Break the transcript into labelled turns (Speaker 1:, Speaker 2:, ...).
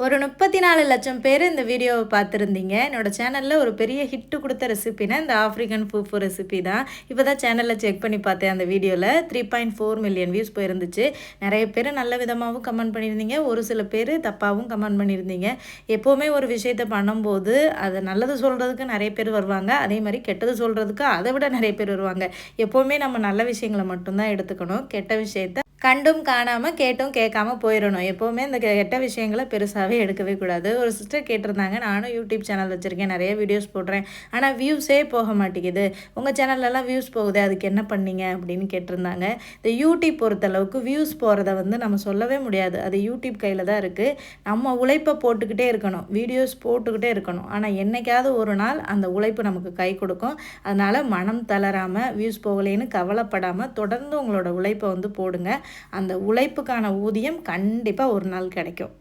Speaker 1: ஒரு 34,00,000 பேர் இந்த வீடியோவை பார்த்துருந்தீங்க. என்னோட சேனலில் ஒரு பெரிய ஹிட்டு கொடுத்த ரெசிபினா இந்த ஆஃப்ரிக்கன் ஃபூஃபு ரெசிபி தான். இப்போ தான் சேனலில் செக் பண்ணி பார்த்தேன். அந்த வீடியோவில் 3.4 மில்லியன் வியூஸ் போயிருந்துச்சு. நிறைய பேர் நல்ல விதமாகவும் கமெண்ட் பண்ணியிருந்தீங்க, ஒரு சில பேர் தப்பாகவும் கமெண்ட் பண்ணியிருந்தீங்க. எப்போவுமே ஒரு விஷயத்தை பண்ணும்போது அதை நல்லது சொல்கிறதுக்கு நிறைய பேர் வருவாங்க, அதே மாதிரி கெட்டது சொல்கிறதுக்கு அதை விட நிறைய பேர் வருவாங்க. எப்போவுமே நம்ம நல்ல விஷயங்களை மட்டும்தான் எடுத்துக்கணும். கெட்ட விஷயத்தை கண்டும் காணாமல் கேட்டும் கேட்காம போயிடணும். எப்போவுமே இந்த கெட்ட விஷயங்களை பெருசாகவே எடுக்கவே கூடாது. ஒரு சிஸ்டர் கேட்டிருந்தாங்க, நானும் யூடியூப் சேனல் வச்சுருக்கேன், நிறைய வீடியோஸ் போடுறேன், ஆனால் வியூஸே போக மாட்டேங்குது, உங்கள் சேனல்லலாம் வியூஸ் போகுது, அதுக்கு என்ன பண்ணீங்க அப்படின்னு கேட்டிருந்தாங்க. இந்த யூடியூப் பொறுத்தளவுக்கு வியூஸ் போகிறத நம்ம சொல்லவே முடியாது. அது யூடியூப் கையில் தான் இருக்குது. நம்ம உழைப்பை போட்டுக்கிட்டே இருக்கணும், வீடியோஸ் போட்டுக்கிட்டே இருக்கணும். ஆனால் என்றைக்காவது ஒரு நாள் அந்த உழைப்பு நமக்கு கை கொடுக்கும். அதனால் மனம் தளராமல், வியூஸ் போகலேன்னு கவலைப்படாமல் தொடர்ந்து உங்களோட உழைப்பை போடுங்க. அந்த உழைப்புக்கான ஊதியம் கண்டிப்பாக ஒரு நாள் கிடைக்கும்.